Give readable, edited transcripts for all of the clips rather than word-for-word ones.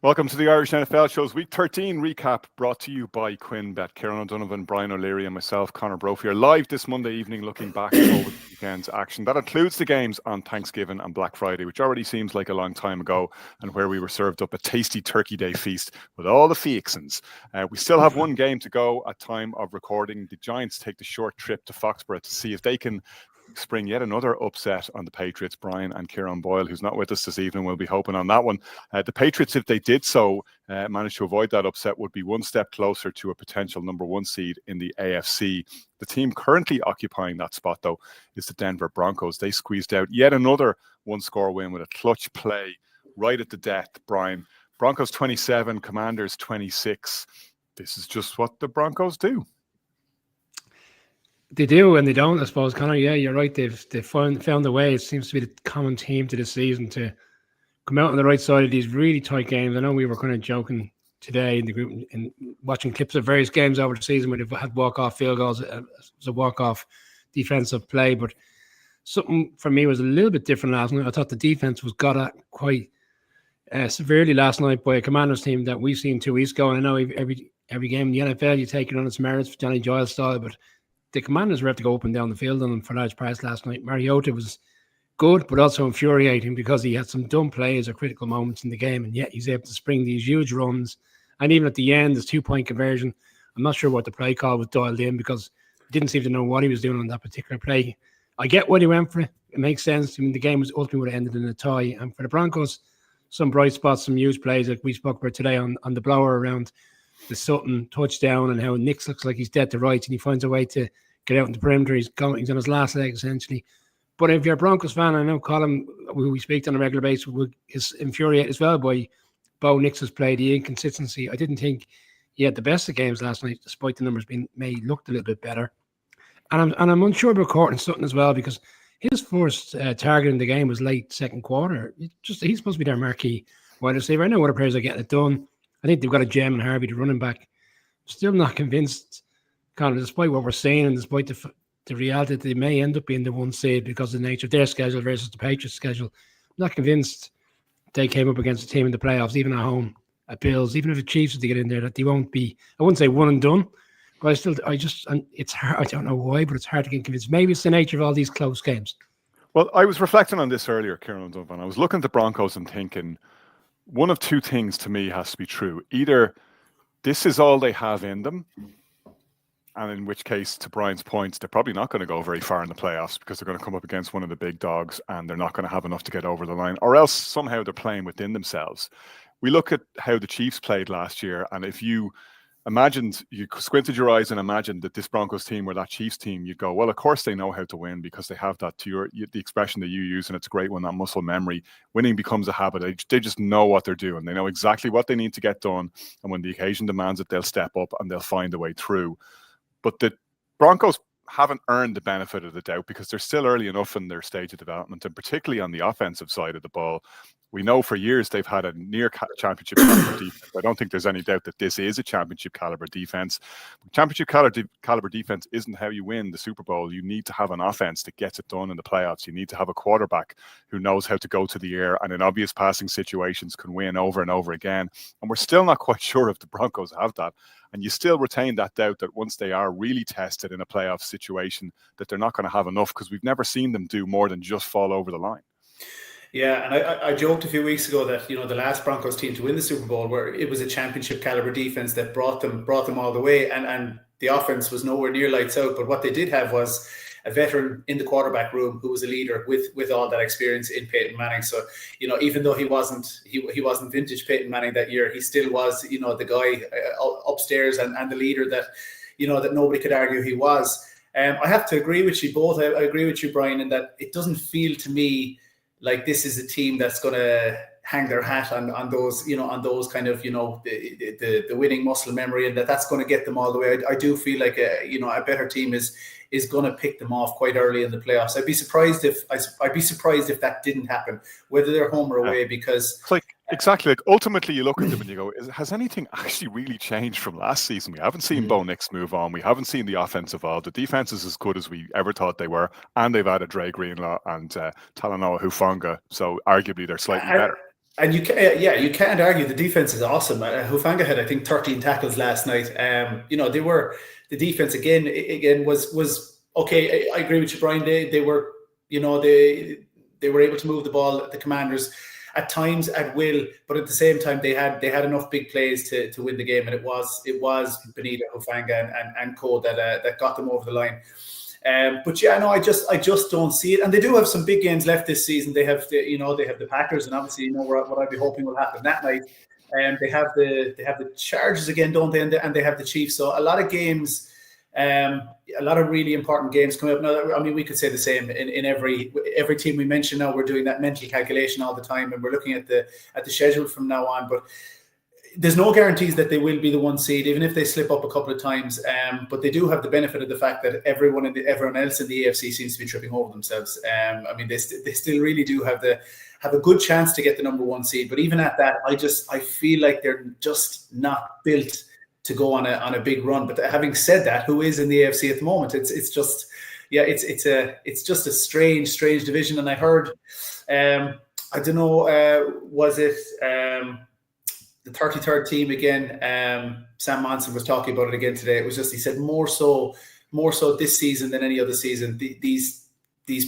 Welcome to the Irish NFL Show's Week 13 recap, brought to you by QuinnBet. Kieran O'Donovan, Brian O'Leary and myself, Conor Brophy, are live this Monday evening looking back over the weekend's action. That includes the games on Thanksgiving and Black Friday, which already seems like a long time ago, and where we were served up a tasty Turkey Day feast with all the fixins. We still have one game to go at time of recording. The Giants take the short trip to Foxborough to see if they can spring yet another upset on the Patriots. Brian and Kieran Boyle, who's not with us this evening, will be hoping on that one. The Patriots, if they did so, manage to avoid that upset, would be one step closer to a potential number one seed in the AFC. The team currently occupying that spot, though, is the Denver Broncos. They squeezed out yet another one-score win with a clutch play right at the death, Brian. Broncos 27, Commanders 26. This is just what the Broncos do. They do and they don't, I suppose, Conor. Yeah, you're right. They've found a way. It seems to be the common theme to the season to come out on the right side of these really tight games. I know we were kind of joking today in the group and watching clips of various games over the season where they've had walk-off field goals as a walk-off defensive play, but something for me was a little bit different last night. I thought the defense was got at quite severely last night by a Commanders team that we've seen 2 weeks ago. And I know every game in the NFL you take it on its merits for Johnny Giles style, but the Commanders were able to go up and down the field on them for large parts last night. Mariota was good, but also infuriating because he had some dumb plays or critical moments in the game, and yet he's able to spring these huge runs. And even at the end, his 2-point conversion, I'm not sure what the play call was dialed in because he didn't seem to know what he was doing on that particular play. I get what he went for it. It makes sense. I mean, the game was ultimately would have ended in a tie. And for the Broncos, some bright spots, some huge plays like we spoke about today on the blower around the Sutton touchdown and how Nix looks like he's dead to rights and he finds a way to get out in the perimeter. He's on his last leg, essentially. But if you're a Broncos fan, I know Colin, who we speak to on a regular basis, is infuriated as well by Bo Nix's play, the inconsistency. I didn't think he had the best of games last night, despite the numbers being made looked a little bit better. And I'm unsure about Courtney Sutton as well, because his first target in the game was late second quarter. He's supposed to be their marquee wide receiver. I know other players are getting it done. I think they've got a gem in Harvey, the running back. Still not convinced, kind of, despite what we're saying and despite the reality that they may end up being the one seed because of the nature of their schedule versus the Patriots' schedule. I'm not convinced they came up against a team in the playoffs, even at home, at Bills, even if the Chiefs were to get in there, that they won't be, I wouldn't say one and done, but it's hard. I don't know why, but it's hard to get convinced. Maybe it's the nature of all these close games. Well, I was reflecting on this earlier, Kieran O'Donovan. I was looking at the Broncos and thinking, one of two things to me has to be true. Either this is all they have in them, and in which case, to Brian's point, they're probably not going to go very far in the playoffs because they're going to come up against one of the big dogs and they're not going to have enough to get over the line, or else somehow they're playing within themselves. We look at how the Chiefs played last year, and if you squinted your eyes and imagined that this Broncos team were that Chiefs team, you'd go, well, of course they know how to win because they have that, the expression that you use, and it's a great one, that muscle memory. Winning becomes a habit. They just know what they're doing. They know exactly what they need to get done, and when the occasion demands it, they'll step up and they'll find a way through. But the Broncos haven't earned the benefit of the doubt because they're still early enough in their stage of development, and particularly on the offensive side of the ball. We know for years they've had a near championship caliber defense. I don't think there's any doubt that this is a championship caliber defense. Championship caliber defense isn't how you win the Super Bowl. You need to have an offense that gets it done in the playoffs. You need to have a quarterback who knows how to go to the air and in obvious passing situations can win over and over again. And we're still not quite sure if the Broncos have that. And you still retain that doubt that once they are really tested in a playoff situation, that they're not going to have enough, because we've never seen them do more than just fall over the line. Yeah, and I joked a few weeks ago that, the last Broncos team to win the Super Bowl, where it was a championship caliber defense that brought them all the way, and the offense was nowhere near lights out. But what they did have was a veteran in the quarterback room who was a leader with all that experience in Peyton Manning. So, even though he wasn't vintage Peyton Manning that year, he still was, the guy upstairs and the leader that, that nobody could argue he was. I have to agree with you both. I agree with you, Brian, in that it doesn't feel to me like this is a team that's going to hang their hat on those, on those kind of, the winning muscle memory, and that's going to get them all the way. I do feel like a better team is going to pick them off quite early in the playoffs. I'd be surprised if that didn't happen, whether they're home or away, because it's exactly, ultimately you look at them and you go, has anything actually really changed from last season? We haven't seen Bo Nix move on. We haven't seen the offense evolve. The defense is as good as we ever thought they were, and they've added Dre Greenlaw and Talanoa Hufanga, so arguably they're slightly better. And you can't argue the defense is awesome. Hufanga had, I think, 13 tackles last night. The defense again was okay. I agree with you, Brian. They were able to move the ball, the Commanders, at times at will, but at the same time they had enough big plays to win the game, and it was Benita, Hufanga, and Co that got them over the line. But yeah, no, I just don't see it. And they do have some big games left this season. They have the Packers, and obviously what I'd be hoping will happen that night. They have the Chargers again, don't they? And they have the Chiefs. So a lot of games, a lot of really important games coming up. Now, I mean, we could say the same in every team we mention. Now we're doing that mental calculation all the time, and we're looking at the schedule from now on. But there's no guarantees that they will be the one seed, even if they slip up a couple of times. But they do have the benefit of the fact that everyone else in the AFC seems to be tripping over themselves. I mean, they still really do have a good chance to get the number one seed. But even at that, I feel like they're just not built to go on a big run. But having said that, who is in the AFC at the moment? It's just a strange division. And I heard, I don't know, was it the 33rd team again? Sam Monson was talking about it again today. It was just, he said more so this season than any other season. These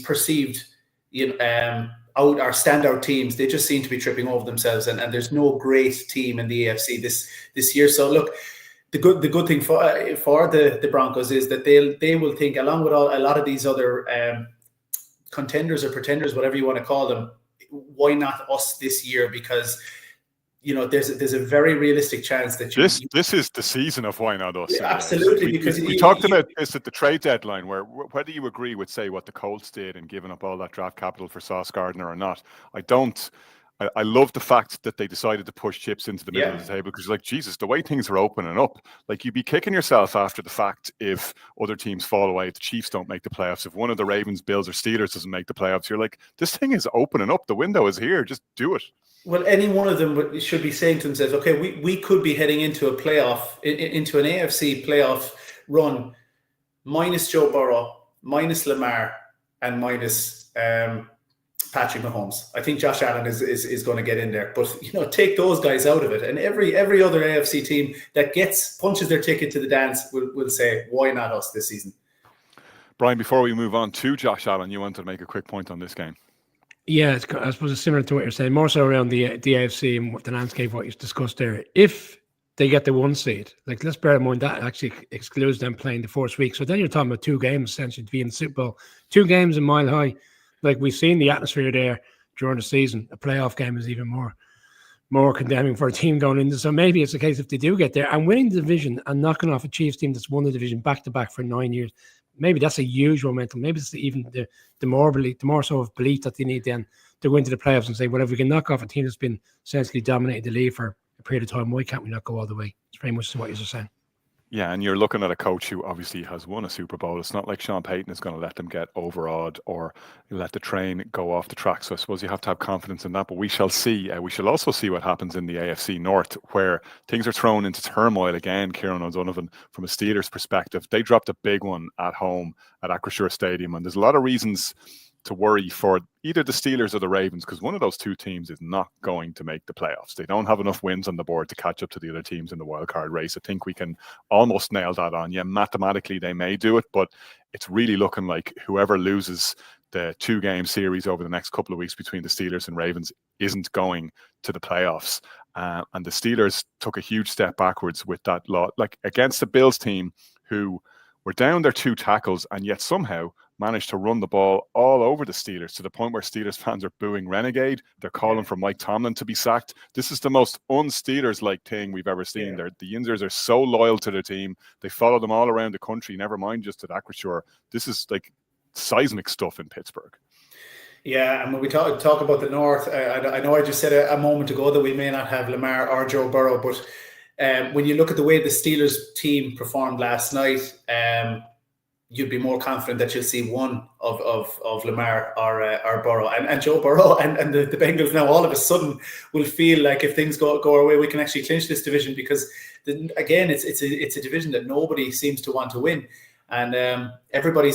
perceived, standout teams, they just seem to be tripping over themselves, and there's no great team in the AFC this year. So look, the good thing for the Broncos is that they will think, along with a lot of these other contenders or pretenders, whatever you want to call them, why not us this year? Because there's a very realistic chance that this is the season of why not us. Yeah, absolutely, because we talked about this at the trade deadline, whether you agree with, say, what the Colts did and giving up all that draft capital for Sauce Gardner or not. I love the fact that they decided to push chips into the middle of the table, because, like, Jesus, the way things are opening up, like, you'd be kicking yourself after the fact if other teams fall away, if the Chiefs don't make the playoffs, if one of the Ravens, Bills, or Steelers doesn't make the playoffs. You're like, this thing is opening up. The window is here. Just do it. Well, any one of them should be saying to themselves, okay, we could be heading into a playoff, into an AFC playoff run, minus Joe Burrow, minus Lamar, and minus Patrick Mahomes. I think Josh Allen is going to get in there. But, take those guys out of it, and every other AFC team that punches their ticket to the dance will say, why not us this season? Brian, before we move on to Josh Allen, you wanted to make a quick point on this game. Yeah, I suppose it's similar to what you're saying, more so around the AFC and what the landscape, what you discussed there. If they get the one seed, like, let's bear in mind that actually excludes them playing the first week. So then you're talking about 2 games essentially to be in the Super Bowl. 2 games in Mile High. Like, we've seen the atmosphere there during the season. A playoff game is even more condemning for a team going into. So maybe it's a case if they do get there and winning the division and knocking off a Chiefs team that's won the division back to back for 9 years. Maybe that's a huge momentum. Maybe it's even the more so of belief that they need then to go into the playoffs and say, well, if we can knock off a team that's been essentially dominating the league for a period of time, why can't we not go all the way? It's pretty much what you're saying. Yeah, and you're looking at a coach who obviously has won a Super Bowl. It's not like Sean Payton is going to let them get overawed or let the train go off the track. So I suppose you have to have confidence in that. But we shall see. We shall also see what happens in the AFC North, where things are thrown into turmoil again. Kieran O'Donovan, from a Steelers perspective, they dropped a big one at home at Acrisure Stadium. And there's a lot of reasons to worry for either the Steelers or the Ravens, because one of those two teams is not going to make the playoffs. They don't have enough wins on the board to catch up to the other teams in the wildcard race. I think we can almost nail that on. Yeah, mathematically they may do it, but it's really looking like whoever loses the 2-game series over the next couple of weeks between the Steelers and Ravens isn't going to the playoffs. And the Steelers took a huge step backwards with that lot, like against the Bills team, who were down their 2 tackles and yet somehow managed to run the ball all over the Steelers to the point where Steelers fans are booing Renegade. They're calling for Mike Tomlin to be sacked. This is the most un-Steelers-like thing we've ever seen. Yeah. The Yinzers are so loyal to their team. They follow them all around the country, never mind just at Acrisure. This is like seismic stuff in Pittsburgh. Yeah, and when we talk about the North, I know I just said a moment ago that we may not have Lamar or Joe Burrow, but when you look at the way the Steelers team performed last night, you'd be more confident that you'll see one of Lamar or Burrow. And Joe Burrow and the Bengals now all of a sudden will feel like if things go our way, we can actually clinch this division, because again, it's a division that nobody seems to want to win. And everybody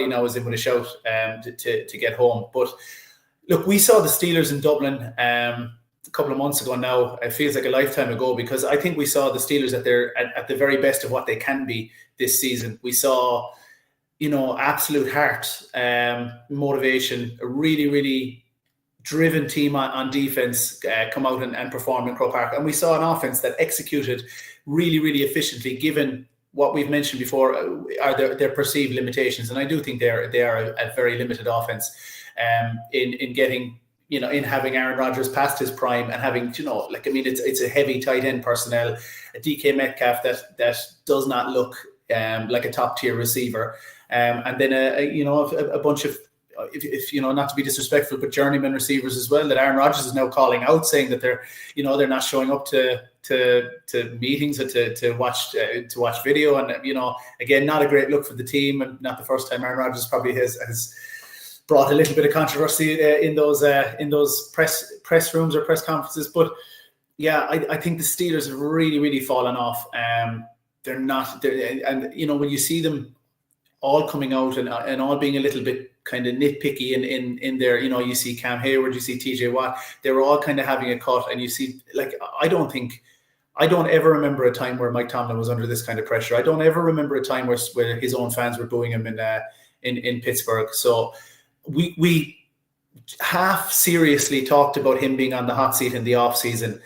now is in with a shout to get home. But look, we saw the Steelers in Dublin a couple of months ago now. It feels like a lifetime ago, because I think we saw the Steelers at the very best of what they can be this season. We saw, absolute heart, motivation, a really, really driven team on defense come out and perform in Croke Park. And we saw an offense that executed really, really efficiently, given what we've mentioned before are their perceived limitations. And I do think they are a very limited offense in getting, in having Aaron Rodgers past his prime and having, it's a heavy tight end personnel, a DK Metcalf that does not look like a top tier receiver. And then a bunch of, if not to be disrespectful, but journeyman receivers as well, that Aaron Rodgers is now calling out, saying that they're not showing up to meetings or to watch video. And again, not a great look for the team, and not the first time Aaron Rodgers probably has brought a little bit of controversy in those press rooms or press conferences. But yeah, I think the Steelers have really, really fallen off. They're not, and when you see them all coming out and all being a little bit kind of nitpicky in their, you see Cam Hayward, you see TJ Watt, they were all kind of having a cut. And you see, I don't ever remember a time where Mike Tomlin was under this kind of pressure. I don't ever remember a time where his own fans were booing him in Pittsburgh. So we half seriously talked about him being on the hot seat in the off season.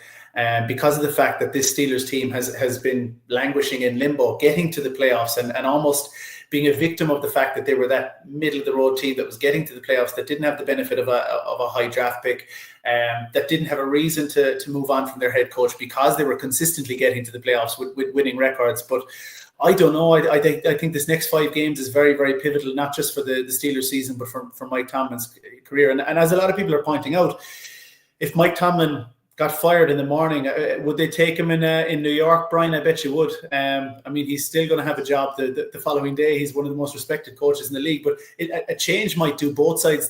Because of the fact that this Steelers team has been languishing in limbo, getting to the playoffs and almost being a victim of the fact that they were that middle of the road team that was getting to the playoffs, that didn't have the benefit of a high draft pick, that didn't have a reason to move on from their head coach, because they were consistently getting to the playoffs with winning records. But I don't know. I think this next 5 games is very, very pivotal, not just for the Steelers season, but for Mike Tomlin's career. And as a lot of people are pointing out, if Mike Tomlin got fired in the morning, would they take him in New York, Brian? I bet you would. He's still going to have a job the following day. He's one of the most respected coaches in the league. But a change might do both sides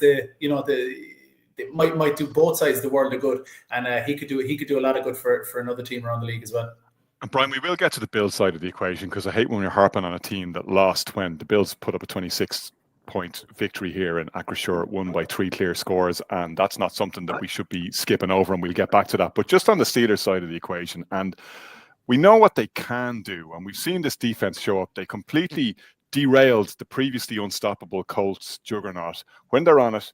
might do both sides the world of good, and he could do a lot of good for another team around the league as well. And Brian, we will get to the Bills side of the equation, because I hate when we're harping on a team that lost when the Bills put up a 26-point victory here in Acrisure, won by 3 clear scores, and that's not something that we should be skipping over, and we'll get back to that. But just on the Steelers side of the equation, and we know what they can do, and we've seen this defense show up. They completely derailed the previously unstoppable Colts juggernaut. When they're on it,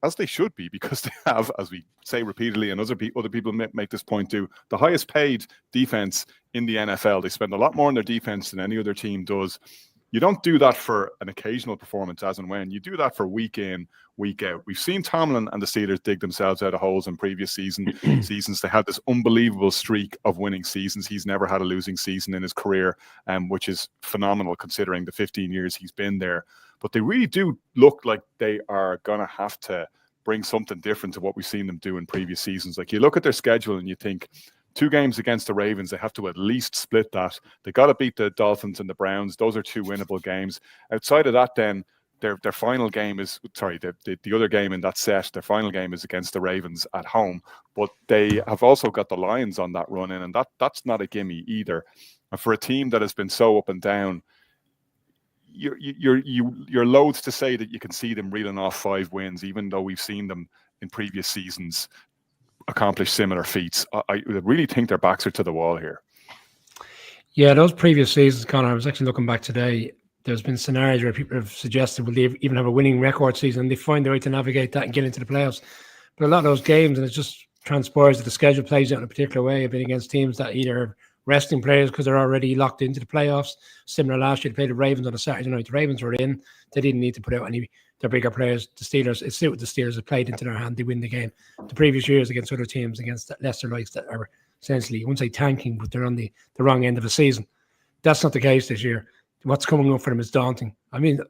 as they should be, because they have, as we say repeatedly, and other people make this point too, the highest paid defense in the NFL. They spend a lot more on their defense than any other team does. You don't do that for an occasional performance as and when. You do that for week in, week out. We've seen Tomlin and the Steelers dig themselves out of holes in previous seasons. They had this unbelievable streak of winning seasons. He's never had a losing season in his career, which is phenomenal considering the 15 years he's been there. But they really do look like they are going to have to bring something different to what we've seen them do in previous seasons. Like, you look at their schedule and you think, 2 games against the Ravens, they have to at least split that. They got to beat the Dolphins and the Browns. Those are 2 winnable games. Outside of that, then their final game is, the other game in that set, their final game is against the Ravens at home. But they have also got the Lions on that run in, and that's not a gimme either. And for a team that has been so up and down, you're loath to say that you can see them reeling off 5 wins, even though we've seen them in previous seasons accomplish similar feats. I really think their backs are to the wall here. Yeah, those previous seasons, Conor, I was actually looking back today. There's been scenarios where people have suggested will they even have a winning record season, and they find their way to navigate that and get into the playoffs. But a lot of those games, and it just transpires that the schedule plays out in a particular way, have been against teams that either are resting players because they're already locked into the playoffs. Similar last year, they played the Ravens on a Saturday night. The Ravens were in. They didn't need to put out any their bigger players. The Steelers, it's still what the Steelers have played into their hand. They win the game. The previous years against other teams, against lesser likes that are essentially, I wouldn't say tanking, but they're on the wrong end of the season. That's not the case this year. What's coming up for them is daunting. I mean,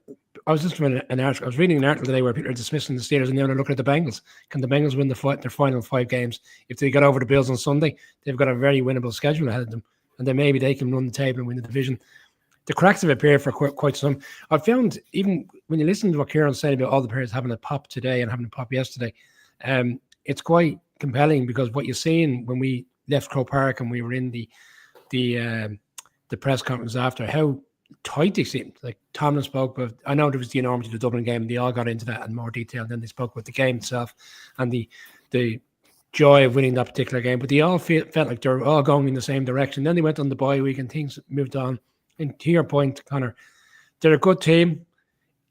I was just reading an article. I was reading an article today where people are dismissing the Steelers, and now they're looking at the Bengals. Can the Bengals win their final 5 games? If they get over the Bills on Sunday, they've got a very winnable schedule ahead of them, and then maybe they can run the table and win the division. The cracks have appeared for quite some. I've found, even when you listen to what Kieran said about all the players having a pop today and having a pop yesterday, it's quite compelling, because what you're seeing when we left Croke Park and we were in the press conference after, how tight they seemed. Like Tomlin spoke about, I know there was the enormity of the Dublin game, and they all got into that in more detail. And then they spoke about the game itself and the joy of winning that particular game, but they all felt like they were all going in the same direction. Then they went on the bye week and things moved on. And to your point, Connor, they're a good team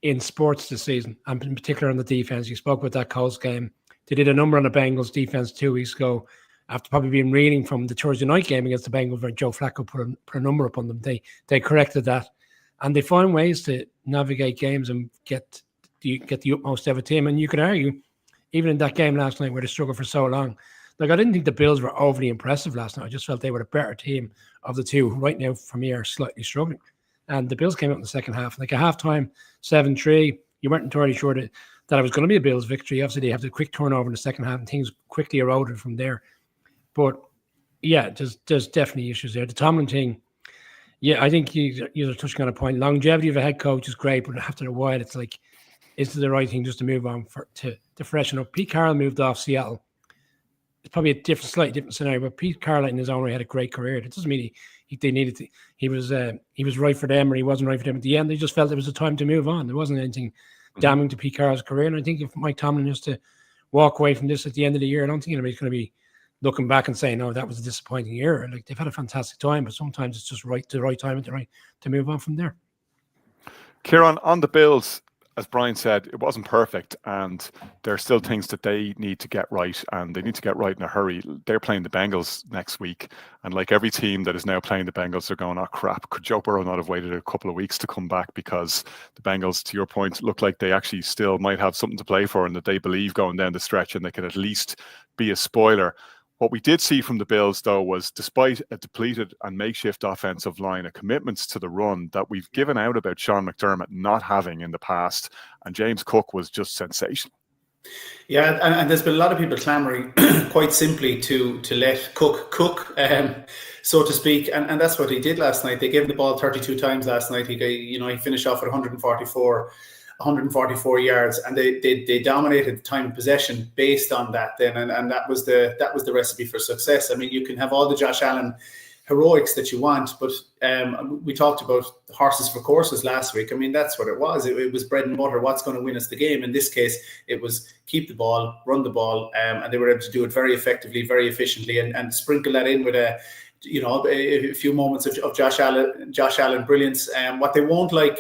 in sports this season, and in particular on the defense. You spoke about that Colts game. They did a number on the Bengals defense 2 weeks ago after probably being reeling from the Thursday night game against the Bengals where Joe Flacco put a number up on them. They corrected that, and they find ways to navigate games and get the utmost out of a team. And you could argue, even in that game last night where they struggled for so long, like I didn't think the Bills were overly impressive last night. I just felt they were the better team of the two. Right now, for me, are slightly struggling. And the Bills came out in the second half. Like a halftime, 7-3. You weren't entirely sure that it was going to be a Bills victory. Obviously, they have the quick turnover in the second half and things quickly eroded from there. But, yeah, there's definitely issues there. The Tomlin thing, yeah, I think you're touching on a point. Longevity of a head coach is great, but after a while, it's like, is it the right thing just to move on to freshen up? Pete Carroll moved off Seattle. It's probably a slightly different scenario, but Pete Carroll in his own way had a great career. It doesn't mean they needed to. He was right for them, or he wasn't right for them. At the end, they just felt it was a time to move on. There wasn't anything damning to Pete Carroll's career. And I think if Mike Tomlin is to walk away from this at the end of the year, I don't think anybody's going to be looking back and saying, "No, that was a disappointing year." Like they've had a fantastic time, but sometimes it's just the right time to move on from there. Kieran, on the Bills, as Brian said, it wasn't perfect, and there are still things that they need to get right, and they need to get right in a hurry. They're playing the Bengals next week, and like every team that is now playing the Bengals, they're going, oh crap, could Joe Burrow not have waited a couple of weeks to come back? Because the Bengals, to your point, look like they actually still might have something to play for and that they believe going down the stretch, and they could at least be a spoiler. What we did see from the Bills, though, was despite a depleted and makeshift offensive line, a commitments to the run that we've given out about Sean McDermott not having in the past. And James Cook was just sensational. Yeah, and there's been a lot of people clamoring quite simply to let Cook cook, so to speak. And that's what he did last night. They gave him the ball 32 times last night. He finished off at 144 yards, and they dominated the time of possession based on that then, and that was the recipe for success. I mean, you can have all the Josh Allen heroics that you want, but we talked about horses for courses last week. I mean, that's what it was. It was bread and butter. What's going to win us the game? In this case, it was keep the ball, run the ball, and they were able to do it very effectively, very efficiently, and sprinkle that in with a few moments of Josh Allen brilliance. What they won't like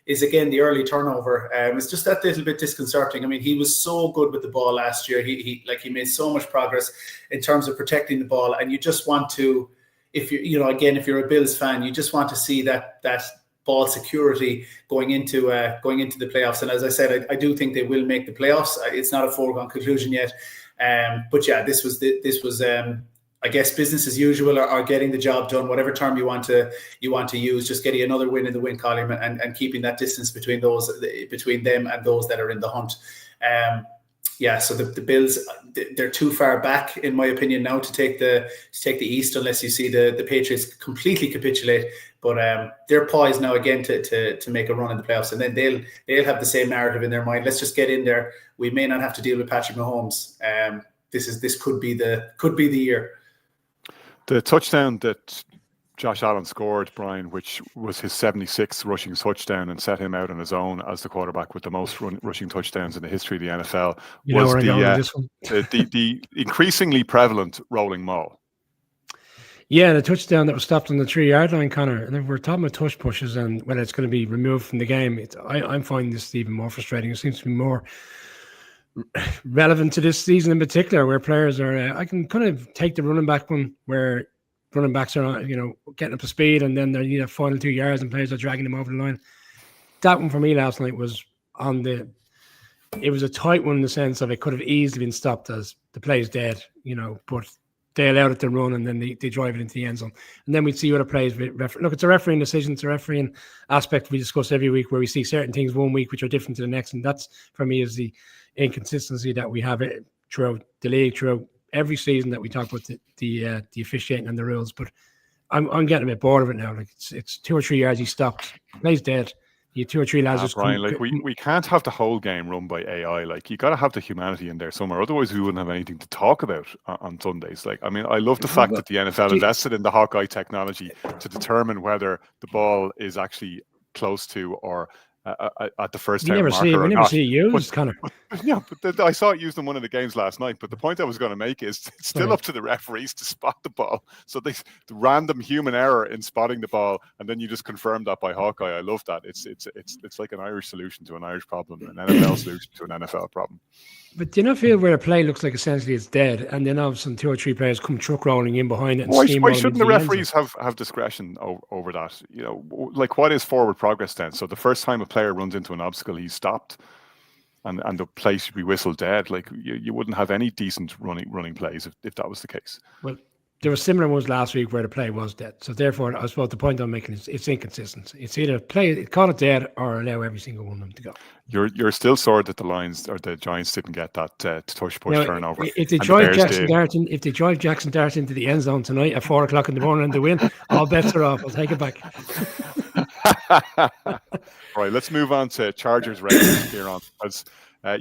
is, again, the early turnover. It's just that little bit disconcerting. I mean, he was so good with the ball last year. He made so much progress in terms of protecting the ball, and you just want to, if you're a Bills fan, you just want to see that ball security going into the playoffs. And as I said, I do think they will make the playoffs. It's not a foregone conclusion yet, but yeah, this was I guess business as usual, or getting the job done, whatever term you want to use, just getting another win in the win column and keeping that distance between them and those that are in the hunt. So the Bills, they're too far back, in my opinion, now to take the East, unless you see the Patriots completely capitulate. But they're poised now again to make a run in the playoffs, and then they'll have the same narrative in their mind. Let's just get in there. We may not have to deal with Patrick Mahomes. This could be the year. The touchdown that Josh Allen scored, Brian, which was his 76th rushing touchdown and set him out on his own as the quarterback with the most rushing touchdowns in the history of the NFL, the increasingly prevalent rolling maul. Yeah, the touchdown that was stopped on the 3-yard line, Connor. And we're talking about touch pushes and whether it's going to be removed from the game. I'm finding this even more frustrating. It seems to be more relevant to this season in particular, where players are I can kind of take the running back one where running backs are getting up to speed and then they need a final 2 yards and players are dragging them over the line. That one for me last night was it was a tight one in the sense of it could have easily been stopped as the play's dead, but they allowed it to run and then they drive it into the end zone. And then we'd see other plays. Look, it's a refereeing decision. It's a refereeing aspect we discuss every week where we see certain things one week which are different to the next. And that's, for me, is the inconsistency that we have throughout the league, throughout every season that we talk about the officiating and the rules. But I'm getting a bit bored of it now. Like it's 2 or 3 yards he stopped. Plays dead. You 2 or 3 lads just Brian, we can't have the whole game run by AI. Like, you got to have the humanity in there somewhere. Otherwise, we wouldn't have anything to talk about on Sundays. Like, I mean, I love the fact that the NFL invested in the Hawkeye technology to determine whether the ball is actually close to or at the first We down never marker. see or it not. used, Connor. Yeah, but I saw it used in one of the games last night. But the point I was going to make is it's still up to the referees to spot the ball. So the random human error in spotting the ball, and then you just confirm that by Hawkeye. I love that. It's like an Irish solution to an Irish problem, an NFL solution to an NFL problem. But do you not feel where a play looks like essentially it's dead, and then all of a sudden 2 or 3 players come truck rolling in behind it and Why steamroll shouldn't into the the end referees have discretion over that? You know, like what is forward progress then? So the first time a player runs into an obstacle, he's stopped, and the play should be whistled dead. Like you wouldn't have any decent running plays if that was the case. Well, there were similar ones last week where the play was dead. So therefore, I suppose the point I'm making is it's inconsistent. It's either call it dead or allow every single one of them to go. You're still sore that the Lions or the Giants didn't get that push turnover. If they drive Jackson Dart into the end zone tonight at 4 o'clock in the morning and they win, all bets are off. I'll take it back. All right, let's move on to Chargers Raiders here on. Because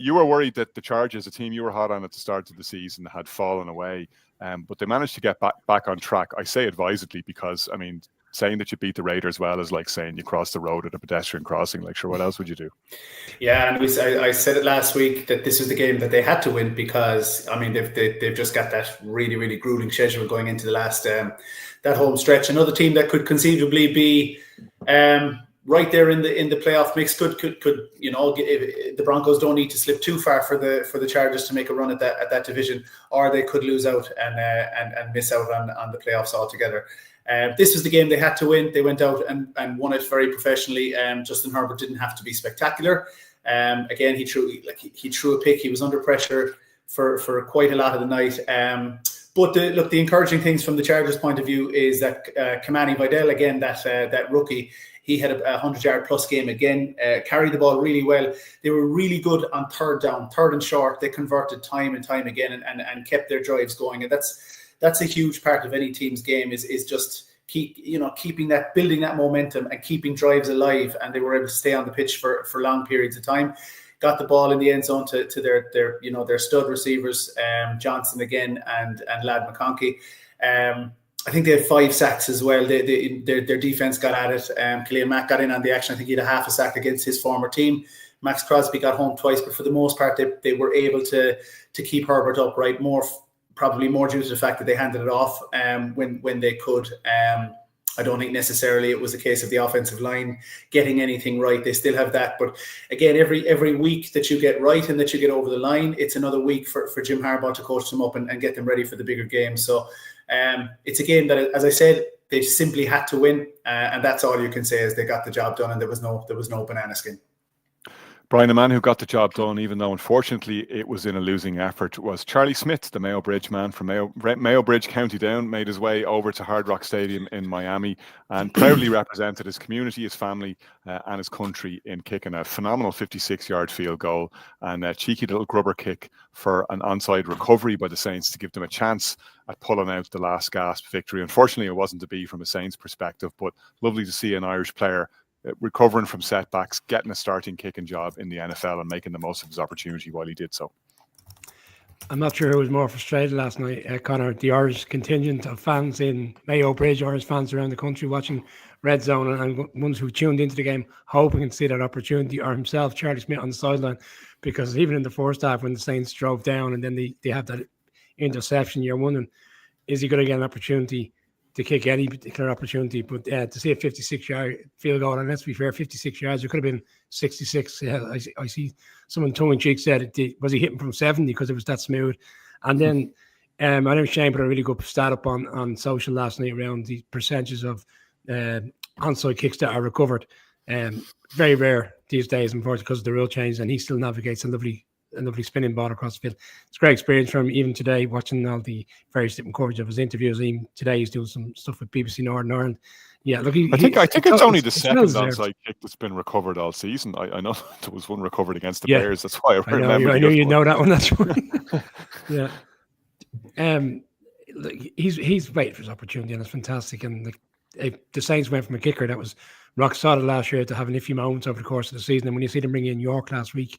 you were worried that the Chargers, a team you were hot on at the start of the season, had fallen away. But they managed to get back on track. I say advisedly because, I mean, saying that you beat the Raiders well is like saying you crossed the road at a pedestrian crossing. Like, sure, what else would you do? Yeah, and I said it last week that this was the game that they had to win because, I mean, they've just got that really, really grueling schedule going into the last that home stretch. Another team that could conceivably be right there in the playoff mix could the Broncos don't need to slip too far for the Chargers to make a run at that division, or they could lose out and miss out on the playoffs altogether. This was the game they had to win. They went out and won it very professionally. Justin Herbert didn't have to be spectacular. Again, he threw a pick. He was under pressure for quite a lot of the night. But the encouraging things from the Chargers' point of view is that Kamani Vidal, again, that rookie, he had a 100-yard plus game again, carried the ball really well. They were really good on third down, third and short. They converted time and time again and kept their drives going. And that's a huge part of any team's game is just keeping that, building that momentum and keeping drives alive. And they were able to stay on the pitch for long periods of time. Got the ball in the end zone to their stud receivers, Johnson again and Lad McConkey. I think they had 5 sacks as well. Their defense got at it. Khalil Mack got in on the action. I think he had a half a sack against his former team. Max Crosby got home twice, but for the most part, they were able to keep Herbert upright. Probably more due to the fact that they handed it off when they could. I don't think necessarily it was a case of the offensive line getting anything right. They still have that. But again, every week that you get right and that you get over the line, it's another week for Jim Harbaugh to coach them up and get them ready for the bigger game. So it's a game that, as I said, they simply had to win. And that's all you can say is they got the job done and there was no banana skin. Brian, a man who got the job done, even though unfortunately it was in a losing effort, was Charlie Smyth, the Mayo Bridge man from Mayo Bridge, County Down, made his way over to Hard Rock Stadium in Miami and proudly represented his community, his family, and his country in kicking a phenomenal 56-yard field goal and a cheeky little grubber kick for an onside recovery by the Saints to give them a chance at pulling out the last gasp victory. Unfortunately, it wasn't to be from a Saints perspective, but lovely to see an Irish player recovering from setbacks, getting a starting kicking job in the NFL and making the most of his opportunity while he did so. I'm not sure who was more frustrated last night, Connor, the Irish contingent of fans in Mayo Bridge, Irish fans around the country watching Red Zone and ones who tuned into the game hoping to see that opportunity, or himself, Charlie Smyth, on the sideline, because even in the first half when the Saints drove down and then they have that interception, you're wondering, is he going to get an opportunity to kick any particular opportunity? But to see a 56-yard field goal, and let's be fair, 56 yards, it could have been 66. I see someone tongue-in-cheek said, was he hitting from 70 because it was that smooth? And then I know Shane put a really good stat up on social last night around the percentages of onside kicks that are recovered. Very rare these days, unfortunately, because of the rule change, and he still navigates a lovely spinning ball across the field. It's a great experience for him, even today, watching all the various different coverage of his interviews. Even today, he's doing some stuff with BBC Northern Ireland. Yeah, look, I think it's only the second onside kick that's been recovered all season. I know there was one recovered against the Bears. That's why I remember. I know you know that one. That's right. Yeah. He's waiting for his opportunity, and it's fantastic. And the Saints went from a kicker that was rock solid last year to having iffy moments over the course of the season. And when you see them bring in York last week,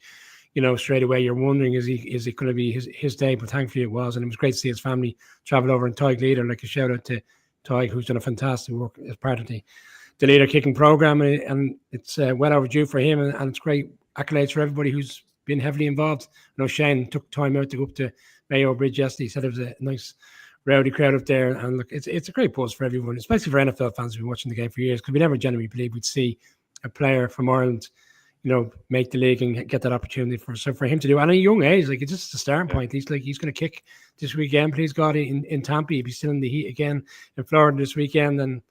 straight away you're wondering, is it going to be his day? But thankfully it was, and it was great to see his family travel over, and Tyg leader, like a shout out to Tyg, who's done a fantastic work as part of the the leader kicking program, and it's well overdue for him, and it's great accolades for everybody who's been heavily involved. I know Shane took time out to go up to Mayo Bridge yesterday. He said it was a nice rowdy crowd up there, and look, it's a great buzz for everyone, especially for NFL fans who've been watching the game for years, because we never genuinely believed we'd see a player from Ireland, make the league and get that opportunity for him to do. And at a young age, like, it's just a starting point. He's going to kick this weekend, please God, in Tampa. He'll be still in the heat again in Florida this weekend, and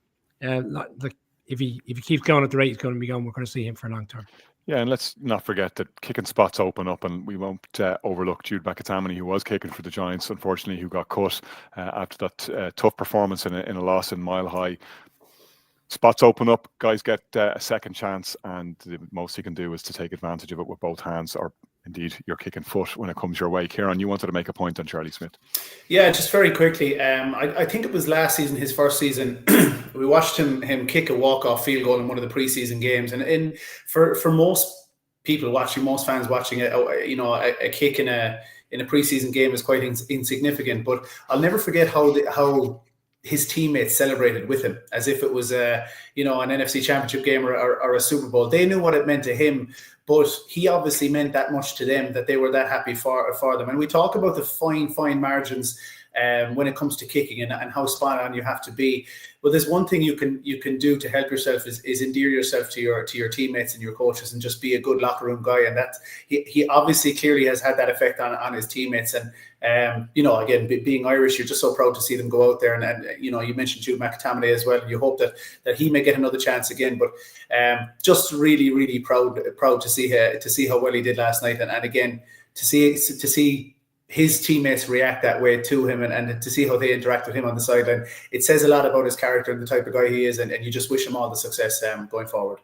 if he keeps going at the rate he's going to be going, we're going to see him for a long term. Yeah, and let's not forget that kicking spots open up, and we won't overlook Jude McAtamney, who was kicking for the Giants, unfortunately, who got cut after that tough performance in a loss in Mile High. Spots open up, guys get a second chance, and the most you can do is to take advantage of it with both hands, or indeed your kicking foot when it comes your way. Kieran, you wanted to make a point on Charlie Smyth. Yeah, just very quickly. I think it was last season, his first season, we watched him kick a walk-off field goal in one of the preseason games, and for most people watching, most fans watching a kick in a preseason game is quite insignificant. But I'll never forget how his teammates celebrated with him as if it was an NFC Championship game or a Super Bowl. They knew what it meant to him, but he obviously meant that much to them that they were that happy for them. And we talk about the fine margins when it comes to kicking and how spot on you have to be. Well, there's one thing you can do to help yourself is endear yourself to your teammates and your coaches and just be a good locker room guy. And that he obviously clearly has had that effect on his teammates. And again, being Irish, you're just so proud to see them go out there. And you mentioned Jude McAtamney as well. And you hope that he may get another chance again. But just really, really proud to see how well he did last night. And again, to see his teammates react that way to him and to see how they interact with him on the sideline, it says a lot about his character and the type of guy he is, and you just wish him all the success going forward.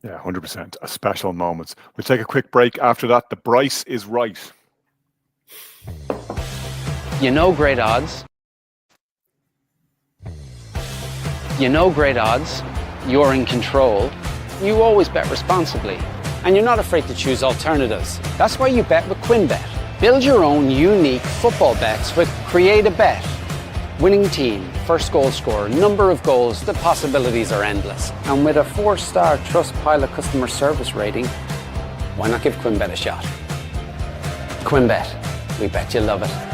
Yeah, 100%. A special moment. We'll take a quick break. After that, the Bryce is right. Great odds. Great odds. You're in control. You always bet responsibly. And you're not afraid to choose alternatives. That's why you bet with QuinnBet. Build your own unique football bets with Create a Bet. Winning team, first goal scorer, number of goals, the possibilities are endless. And with a 4-star Trustpilot customer service rating, why not give QuinnBet a shot? QuinnBet, we bet you love it.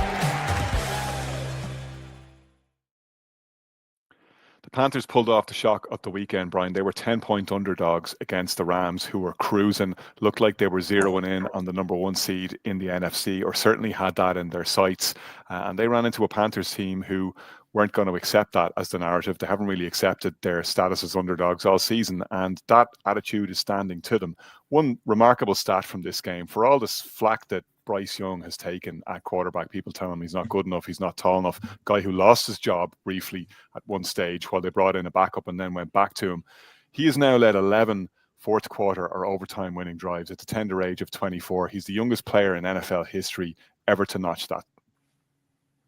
The Panthers pulled off the shock of the weekend, Brian. They were 10-point underdogs against the Rams, who were cruising, looked like they were zeroing in on the number 1 seed in the NFC, or certainly had that in their sights. And they ran into a Panthers team who weren't going to accept that as the narrative. They haven't really accepted their status as underdogs all season, and that attitude is standing to them. One remarkable stat from this game, for all this flack that Bryce Young has taken at quarterback, people telling him he's not good enough, he's not tall enough, guy who lost his job briefly at one stage while they brought in a backup and then went back to him. He has now led 11 fourth quarter or overtime winning drives at the tender age of 24. He's the youngest player in NFL history ever to notch that.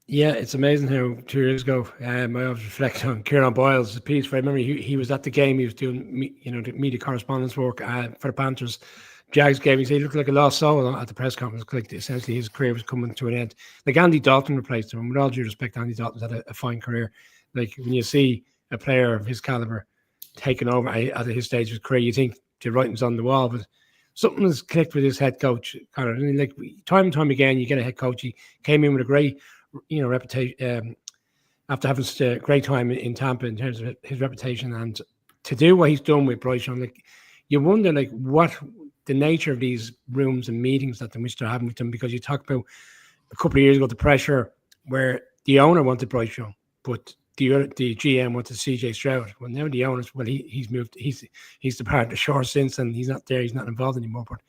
Yeah, it's amazing how 2 years ago, I was reflecting on Kieran Boyle's piece. I remember he was at the game. He was doing, the media correspondence work for the Panthers Jags game. He said he looked like a lost soul at the press conference. Like essentially his career was coming to an end. Like Andy Dalton replaced him. And with all due respect, Andy Dalton's had a fine career. Like when you see a player of his caliber taking over at his stage of his career, you think the writing's on the wall. But something has clicked with his head coach, Connor. And like time and time again, you get a head coach. He came in with a great, reputation. After having such a great time in Tampa in terms of his reputation, and to do what he's done with Bryce Young, like you wonder like what the nature of these rooms and meetings that in which they're having with them, because you talk about a couple of years ago the pressure where the owner wanted Bryce Young, but the GM wanted CJ Stroud. Well, now the owner's he's moved, he's departed the shore since, and he's not there, he's not involved anymore. But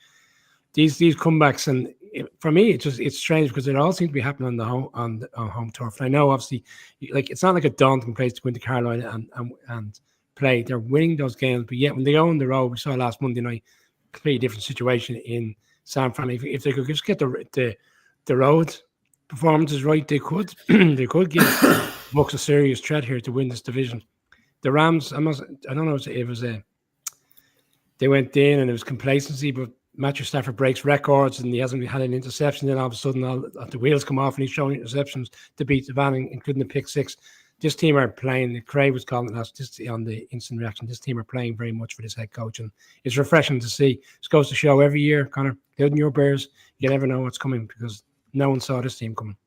these comebacks, and for me, it's strange because it all seems to be happening on home turf. And I know obviously, like it's not like a daunting place to go into Carolina and play. They're winning those games, but yet when they go on the road, we saw last Monday night, completely different situation in San Fran. If they could just get the road performances right, they could they could give Bucks a serious threat here to win this division. The Rams, I don't know if it was they went in and it was complacency, but Matthew Stafford breaks records and he hasn't had an interception. Then all of a sudden, all the wheels come off and he's showing interceptions to beat the van, including the pick six this team are playing. Craig was calling it last just on the instant reaction. This team are playing very much for this head coach, and it's refreshing to see. It goes to show every year, Connor, building your Bears, you never know what's coming because no one saw this team coming.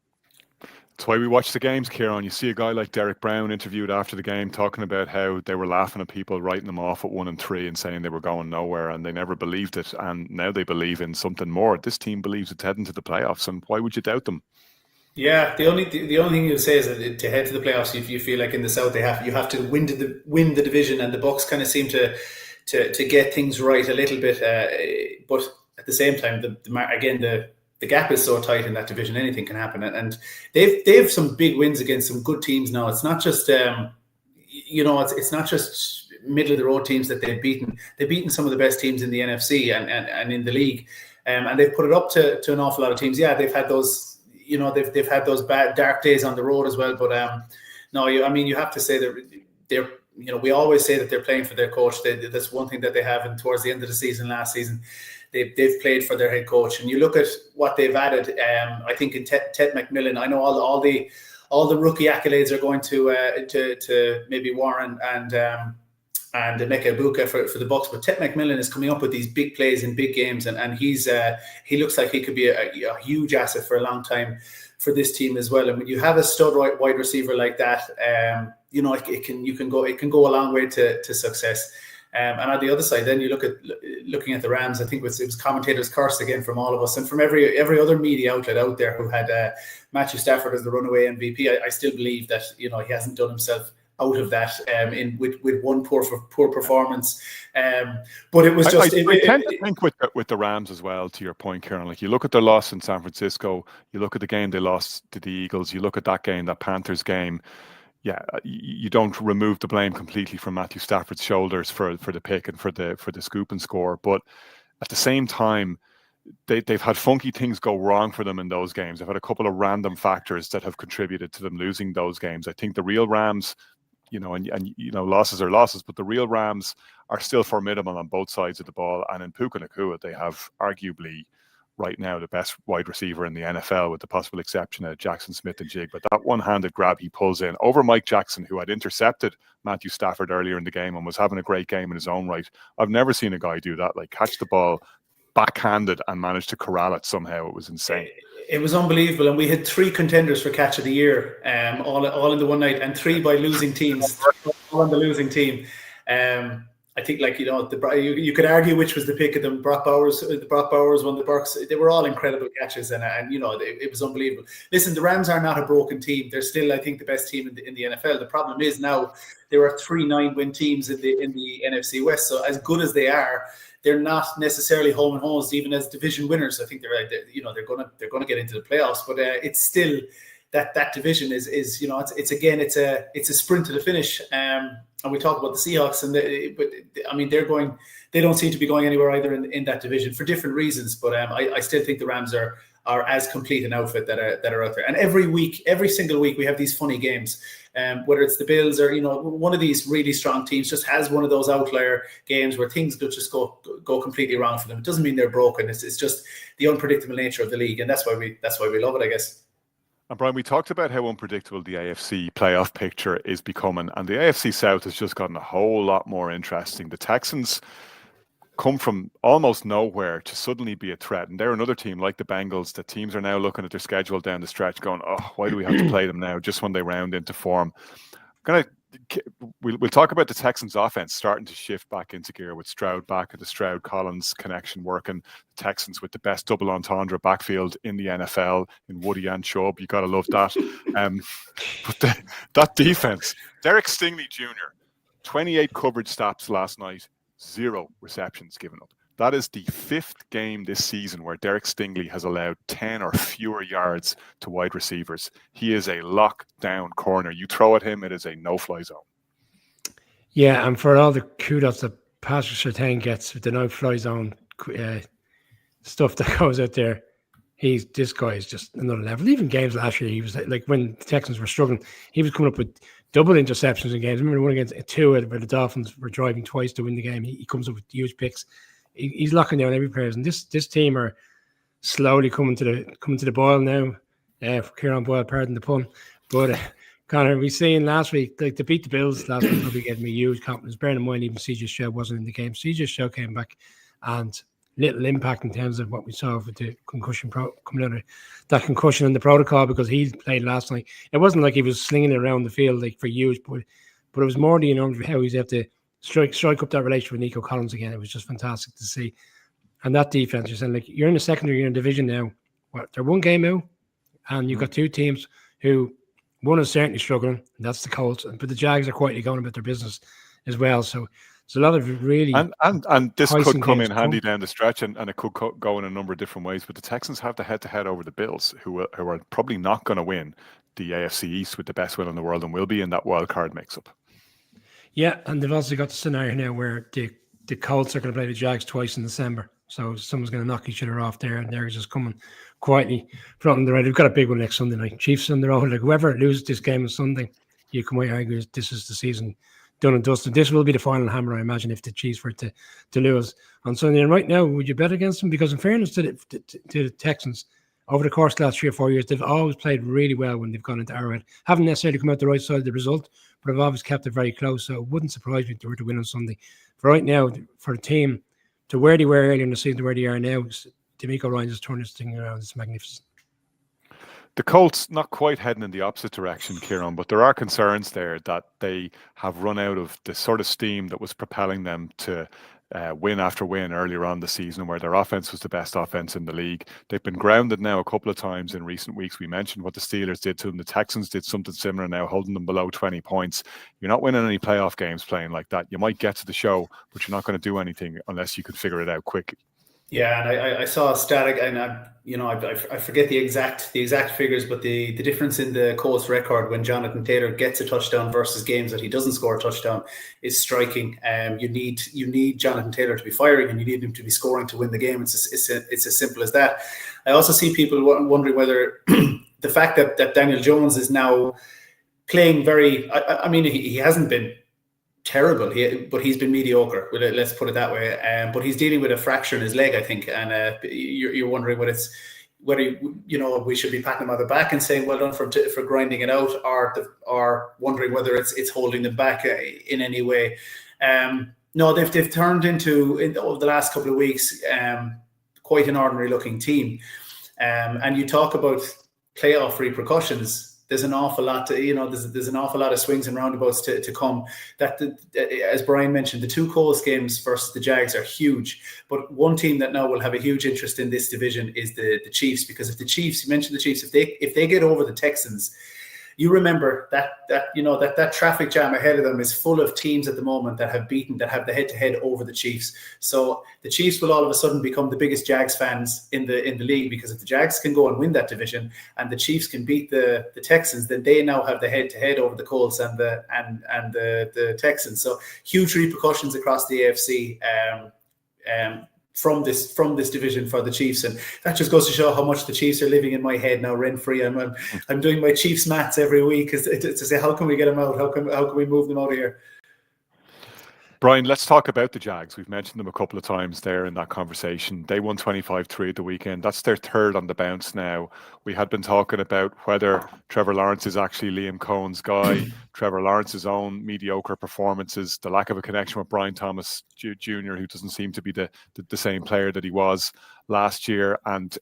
That's why we watch the games, Kieran. You see a guy like Derek Brown interviewed after the game talking about how they were laughing at people writing them off at 1-3 and saying they were going nowhere, and they never believed it. And now they believe in something more. This team believes it's heading to the playoffs, and why would you doubt them? Yeah, the only thing you'll say is that to head to the playoffs, if you feel like in the South you have to win the division, and the Bucks kind of seem to get things right a little bit, but at the same time, the gap is so tight in that division, anything can happen. And they've some big wins against some good teams now. It's not just it's not just middle of the road teams that they've beaten. They've beaten some of the best teams in the NFC and in the league, and they've put it up to an awful lot of teams. Yeah, they've had those. They've had those bad dark days on the road as well. But you have to say that they're. We always say that they're playing for their coach. That's one thing that they have. And towards the end of the season, last season, they've played for their head coach. And you look at what they've added. I think in Ted McMillan, I know all the rookie accolades are going to maybe Warren and Emeka Ibuka for the Bucks, but Ted McMillan is coming up with these big plays in big games, and he looks like he could be a huge asset for a long time for this team as well. And when you have a stud wide receiver like that, it can go a long way to success. And on the other side, then you looking at the Rams. I think it was commentators cursed again from all of us and from every other media outlet out there who had Matthew Stafford as the runaway MVP. I still believe that he hasn't done himself out of that with one poor performance, but it was just. I tend to think with the Rams as well. To your point, Kieran, like you look at their loss in San Francisco, you look at the game they lost to the Eagles, you look at that game, that Panthers game. Yeah, you don't remove the blame completely from Matthew Stafford's shoulders for the pick and for the scoop and score, but at the same time, they've had funky things go wrong for them in those games. They've had a couple of random factors that have contributed to them losing those games. I think the real Rams. Losses are losses, but the real Rams are still formidable on both sides of the ball. And in Puka Nacua, they have arguably right now the best wide receiver in the NFL, with the possible exception of Jackson Smith and Jig. But that one-handed grab he pulls in over Mike Jackson, who had intercepted Matthew Stafford earlier in the game and was having a great game in his own right. I've never seen a guy do that, like catch the ball backhanded and manage to corral it somehow. It was insane. It was unbelievable, and we had 3 contenders for Catch of the Year, all in the one night, and 3 by losing teams, all on the losing team. I think, you could argue which was the pick of them. Brock Bowers won the Burks. They were all incredible catches, and it was unbelievable. Listen, the Rams are not a broken team. They're still, I think, the best team in the NFL. The problem is now there are 3 9-win teams in the NFC West. So as good as they are, they're not necessarily home and homes, even as division winners. I think they're going to get into the playoffs, but it's still that division is it's a sprint to the finish. And we talk about the Seahawks, they don't seem to be going anywhere either in that division for different reasons. But I still think the Rams are as complete an outfit that are out there. And every single week, we have these funny games. Whether it's the Bills or one of these really strong teams just has one of those outlier games where things just go completely wrong for them. It doesn't mean they're broken. It's just the unpredictable nature of the league, and that's why we love it, I guess. And Brian, we talked about how unpredictable the AFC playoff picture is becoming, and the AFC South has just gotten a whole lot more interesting. The Texans come from almost nowhere to suddenly be a threat, and they're another team like the Bengals that teams are now looking at their schedule down the stretch going, oh, why do we have to play them now just when they round into form? We'll talk about the Texans offense starting to shift back into gear with Stroud back at the Stroud-Collins connection working. The Texans with the best double entendre backfield in the NFL in Woody and Chubb. You got to love that. But that defense, Derek Stingley Jr., 28 coverage stops last night, 0 receptions given up. That is the 5th game this season where Derek Stingley has allowed 10 or fewer yards to wide receivers. He is a lockdown corner. You throw at him, it is a no-fly zone. Yeah, and for all the kudos that Patrick Surtain gets with the no-fly zone stuff that goes out there, this guy is just another level. Even games last year, he was like when the Texans were struggling, he was coming up with double interceptions in games. I remember one against 2 where the Dolphins were driving twice to win the game. He comes up with huge picks. He's locking down every player, and this team are slowly coming to the boil now. For Kieran Boyle, pardon the pun, but Connor, we seen last week, like, to beat the Bills last week probably gave me huge confidence. Bearing in mind, even CJ Stroud wasn't in the game. CJ Stroud came back and little impact in terms of what we saw with the concussion coming out of that concussion and the protocol, because he played last night. It wasn't like he was slinging it around the field like for huge, but it was more the how he's have to strike up that relationship with Nico Collins again. It was just fantastic to see. And that defense, you're saying, like, you're in the secondary, you're in division now. They're one game out, and you've got two teams who, one is certainly struggling, and that's the Colts, but the Jags are quietly going about their business as well. So it's a lot of really and this could come in handy down the stretch, and it could go in a number of different ways. But the Texans have the head-to-head over the Bills, who are probably not going to win the AFC East with the best win in the world, and will be in that wild card mix-up. Yeah, and they've also got the scenario now where the Colts are going to play the Jags twice in December. So someone's going to knock each other off there, and they're just coming quietly from the right. They've got a big one next Sunday night. Chiefs on the road. Like, whoever loses this game on Sunday, you can wait and argue this is the season done and dusted. This will be the final hammer, I imagine, if the Chiefs were to lose on Sunday. And right now, would you bet against them? Because in fairness to the Texans, over the course of the last 3 or 4 years, they've always played really well when they've gone into Arrowhead. Haven't necessarily come out the right side of the result, but have always kept it very close. So it wouldn't surprise me if they were to win on Sunday. For right now, for a team to where they were earlier in the season to where they are now, D'Amico Ryan just turned this thing around. It's magnificent. The Colts not quite heading in the opposite direction, Kieran, but there are concerns there that they have run out of the sort of steam that was propelling them to win after win earlier on the season, where their offense was the best offense in the league. They've been grounded now a couple of times in recent weeks. We mentioned what the Steelers did to them. The Texans did something similar now, holding them below 20 points. You're not winning any playoff games playing like that. You might get to the show, but you're not going to do anything unless you can figure it out quickly. Yeah, and I saw a static, and I forget the exact figures, but the difference in the Colts record when Jonathan Taylor gets a touchdown versus games that he doesn't score a touchdown is striking. You need Jonathan Taylor to be firing, and you need him to be scoring to win the game. It's as simple as that. I also see people wondering whether the fact that Daniel Jones is now playing very. I mean, he hasn't been terrible, but he's been mediocre. Let's put it that way. But he's dealing with a fracture in his leg, I think, and you're wondering whether we should be patting him on the back and saying well done for grinding it out, or wondering whether it's holding them back in any way. No, they've turned into over the last couple of weeks quite an ordinary looking team, and you talk about playoff repercussions. There's an awful lot there's an awful lot of swings and roundabouts to come. That as Brian mentioned, the 2 Colts games versus the Jags are huge. But one team that now will have a huge interest in this division is the Chiefs, because if the Chiefs, you mentioned the Chiefs, if they get over the Texans, you remember that traffic jam ahead of them is full of teams at the moment that have the head-to-head over the Chiefs. So the Chiefs will all of a sudden become the biggest Jags fans in the league, because if the Jags can go and win that division and the Chiefs can beat the Texans, then they now have the head-to-head over the Colts and the Texans. So huge repercussions across the AFC. From this division for the Chiefs, and that just goes to show how much the Chiefs are living in my head now, rent free. I'm doing my Chiefs maths every week to say how can we get them out? How can we move them out of here? Brian, let's talk about the Jags. We've mentioned them a couple of times there in that conversation. They won 25-3 at the weekend. That's their third on the bounce now. We had been talking about whether Trevor Lawrence is actually Liam Cohen's guy, Trevor Lawrence's own mediocre performances, the lack of a connection with Brian Thomas Jr., who doesn't seem to be the same player that he was last year, and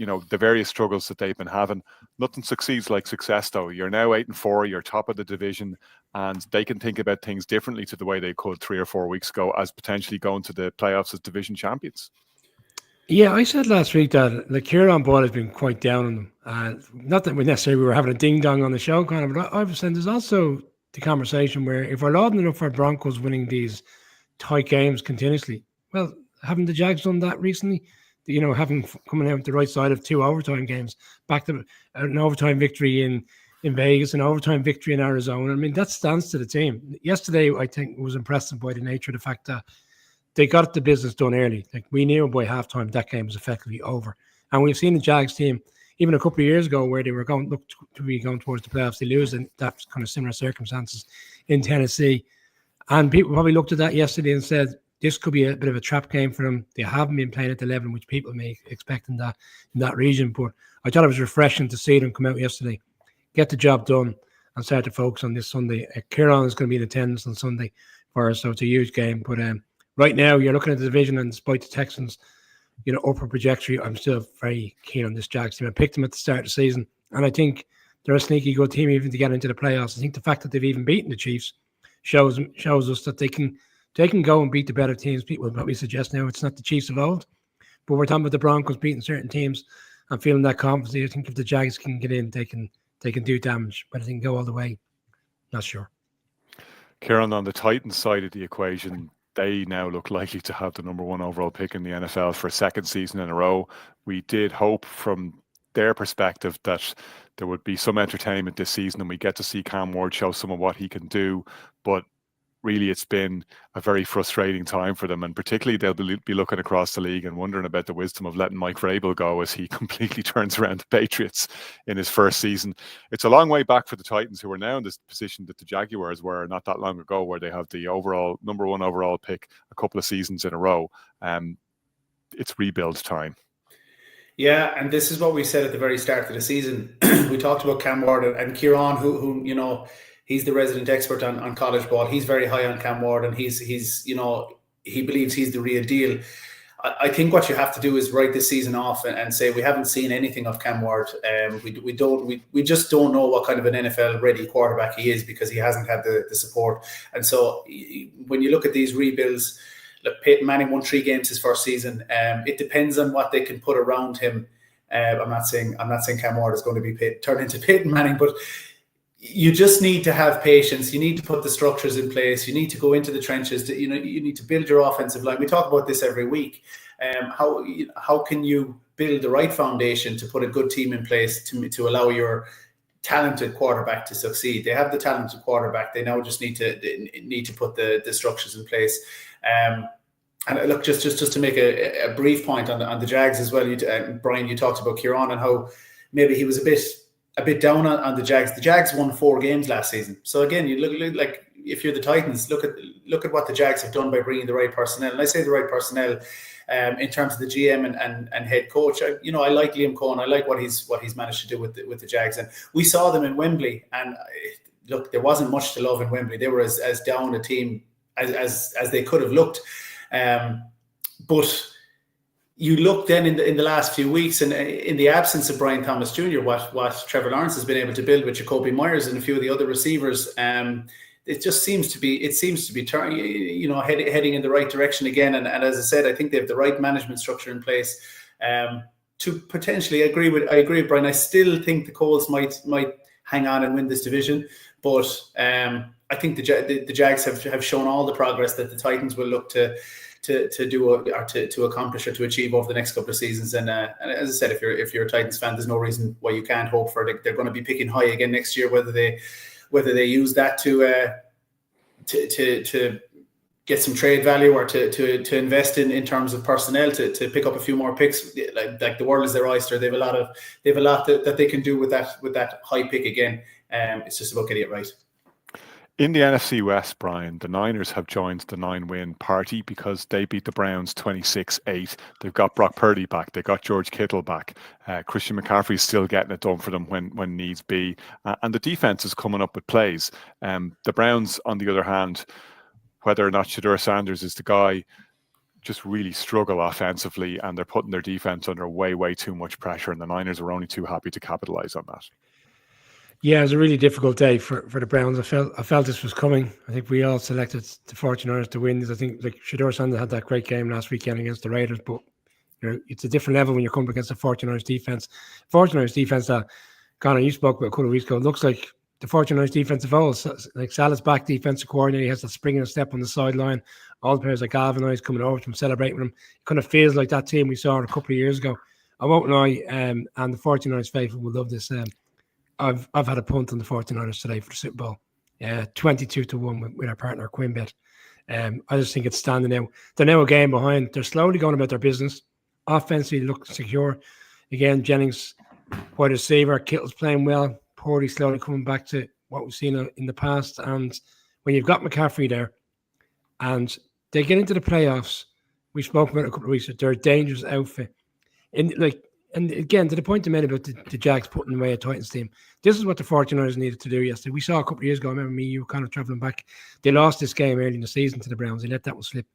the various struggles that they've been having. Nothing succeeds like success, though. You're now 8-4, you're top of the division, and they can think about things differently to the way they could 3 or 4 weeks ago, as potentially going to the playoffs as division champions. Yeah, I said last week that Kieran Ball has been quite down on them. Not that we necessarily were having a ding-dong on the show, kind of, but I was saying there's also the conversation where if we're lauding enough for Broncos winning these tight games continuously, well, haven't the Jags done that recently? Having coming out the right side of 2 overtime games, back to an overtime victory in Vegas, an overtime victory in Arizona. I mean, that stands to the team. Yesterday, I think, was impressive by the nature of the fact that they got the business done early. Like, we knew by halftime that game was effectively over. And we've seen the Jags team, even a couple of years ago, where they were going to be going towards the playoffs, they lose in that kind of similar circumstances in Tennessee. And people probably looked at that yesterday and said, this could be a bit of a trap game for them. They haven't been playing at the level which people may expect in that region. But I thought it was refreshing to see them come out yesterday, get the job done, and start to focus on this Sunday. Kieran is going to be in attendance on Sunday for us, so it's a huge game. But right now, you're looking at the division, and despite the Texans, upward trajectory, I'm still very keen on this Jags team. I picked them at the start of the season, and I think they're a sneaky good team even to get into the playoffs. I think the fact that they've even beaten the Chiefs shows us that they can go and beat the better teams. People will probably suggest now it's not the Chiefs of old, but we're talking about the Broncos beating certain teams. I'm feeling that confidence. I think if the Jags can get in, they can do damage, but I think go all the way. Not sure. Kieran, on the Titans side of the equation, they now look likely to have the number 1 overall pick in the NFL for a second season in a row. We did hope from their perspective that there would be some entertainment this season and we get to see Cam Ward show some of what he can do, but really it's been a very frustrating time for them, and particularly they'll be looking across the league and wondering about the wisdom of letting Mike Vrabel go as he completely turns around the Patriots in his first season. It's a long way back for the Titans, who are now in this position that the Jaguars were not that long ago, where they have the number 1 overall pick a couple of seasons in a row. It's rebuild time. Yeah, and this is what we said at the very start of the season. We talked about Cam Ward and Kieran, who he's the resident expert on college ball. He's very high on Cam Ward, and he's he believes he's the real deal. I think what you have to do is write this season off and say we haven't seen anything of Cam Ward. We just don't know what kind of an NFL ready quarterback he is, because he hasn't had the support. And so when you look at these rebuilds, look, Peyton Manning won 3 games his first season. It depends on what they can put around him. I'm not saying Cam Ward is going to be turned into Peyton Manning, but you just need to have patience. You need to put the structures in place. You need to go into the trenches. You need to build your offensive line. We talk about this every week. How can you build the right foundation to put a good team in place to allow your talented quarterback to succeed? They have the talented quarterback. They now just need to put the structures in place. And look, just to make a brief point on the Jags as well. Brian, you talked about Kieran and how maybe he was a bit down on the Jags. The Jags won 4 games last season. So again, you look like, if you're the Titans, look at what the Jags have done by bringing the right personnel. And I say the right personnel in terms of the GM and head coach. I like Liam Cohen. I like what he's managed to do with the Jags. And we saw them in Wembley. And look, there wasn't much to love in Wembley. They were as down a team as they could have looked. But you look then in the last few weeks, and in the absence of Brian Thomas Jr., what Trevor Lawrence has been able to build with Jacoby Myers and a few of the other receivers, it just seems to be turning, heading in the right direction again. And as I said, I think they have the right management structure in place to potentially. I agree with Brian. I still think the Colts might hang on and win this division, but I think the Jags have shown all the progress that the Titans will look to do or to accomplish or to achieve over the next couple of seasons. And as I said, if you're a Titans fan, there's no reason why you can't hope for it. They're going to be picking high again next year. Whether they use that to get some trade value or to invest in terms of personnel to pick up a few more picks, like the world is their oyster. They have a lot that they can do with that high pick again. It's just about getting it right. In the NFC West, Brian, the Niners have joined the 9-win party because they beat the Browns 26-8. They've got Brock Purdy back. They got George Kittle back. Christian McCaffrey's still getting it done for them when needs be. And the defense is coming up with plays. The Browns, on the other hand, whether or not Shedeur Sanders is the guy, just really struggle offensively, and they're putting their defense under way, way too much pressure. And the Niners are only too happy to capitalize on that. Yeah, it was a really difficult day for the Browns. I felt this was coming. I think we all selected the 49ers to win this. I think Shedeur Sanders had that great game last weekend against the Raiders, but it's a different level when you're coming against the 49ers defense. 49ers defense that, Conor, you spoke about a couple of weeks ago, it looks like the 49ers defense of old. Like Salah's back, defensive coordinator, he has that spring and a step on the sideline. All the players like galvanized coming over to him, celebrating with him. It kind of feels like that team we saw a couple of years ago. I won't lie, and the 49ers faithful will love this. I've had a punt on the 49ers today for the Super Bowl. 22-1 with our partner QuinnBet. I just think it's standing out. They're now a game behind. They're slowly going about their business. Offensively look secure. Again, Jennings, wide receiver, Kittle's playing well. Purdy slowly coming back to what we've seen in the past. And when you've got McCaffrey there and they get into the playoffs, we spoke about it a couple of weeks ago, they're a dangerous outfit. And again, to the point I made about the Jags putting away a Titans team, this is what the 49ers needed to do yesterday. We saw a couple of years ago, remember me, you were kind of traveling back. They lost this game early in the season to the Browns. They let that one slip.